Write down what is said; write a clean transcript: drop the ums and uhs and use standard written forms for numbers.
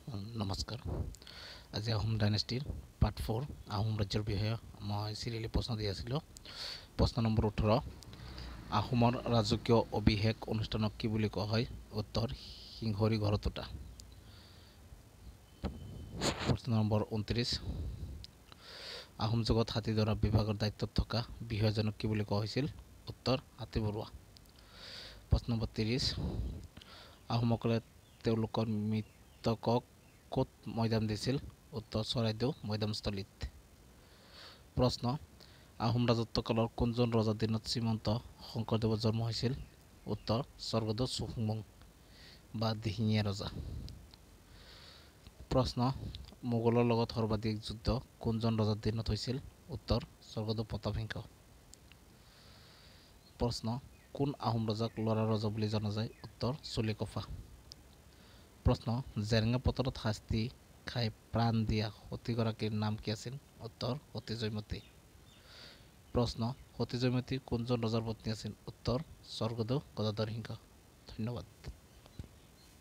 নমস্কাৰ। আজি আহোম ডাইনেষ্টিৰ পাৰ্ট 4 আহোম ৰাজ্যৰ বিষয়ে মই চিৰিয়েলি প্ৰশ্ন দি আছিলোঁ। প্ৰশ্ন নম্বৰ 18, আহোমৰ ৰাজকীয় অভিষেক অনুষ্ঠানক কি বুলি কোৱা হয়? উত্তৰ, সিংহৰী ঘৰতোটা। প্ৰশ্ন নম্বৰ 29, আহোম যুগত হাতী ধৰা বিভাগৰ দায়িত্বত থকা বিষয়াজনক কি বুলি কোৱা হৈছিল? উত্তৰ, হাতী বৰুৱা। প্ৰশ্ন নম্বৰ 30, আহোমসকলে তেওঁলোকৰ মৃতকক ক'ত মৈদাম দিছিল? উত্তৰ, চৰাইদেউ মৈদামস্থলীত। প্ৰশ্ন, আহোম ৰাজত্বকালৰ কোনজন ৰজাৰ দিনত শ্ৰীমন্ত শংকৰদেৱৰ জন্ম হৈছিল? উত্তৰ, স্বৰ্গদেউ চুহুংমুং বা দিহিঙীয়া ৰজা। প্ৰশ্ন, মোগলৰ লগত সৰ্বাধিক যুদ্ধ কোনজন ৰজাৰ দিনত হৈছিল? উত্তৰ, স্বৰ্গদেউ প্ৰতাপ সিংহ। প্ৰশ্ন, কোন আহোম ৰজাক ল'ৰা ৰজা বুলি জনা যায়? উত্তৰ, চুলি কফা। প্ৰশ্ন, জেৰেঙা পথাৰত শাস্তি খাই প্ৰাণ দিয়া সতীগৰাকীৰ নাম কি আছিল? উত্তৰ, সতী জয়মতী। প্ৰশ্ন, সতী জয়মতী কোনজন ৰজাৰ পত্নী আছিল? উত্তৰ, স্বৰ্গদেউ গদাধৰ সিংহ। ধন্যবাদ।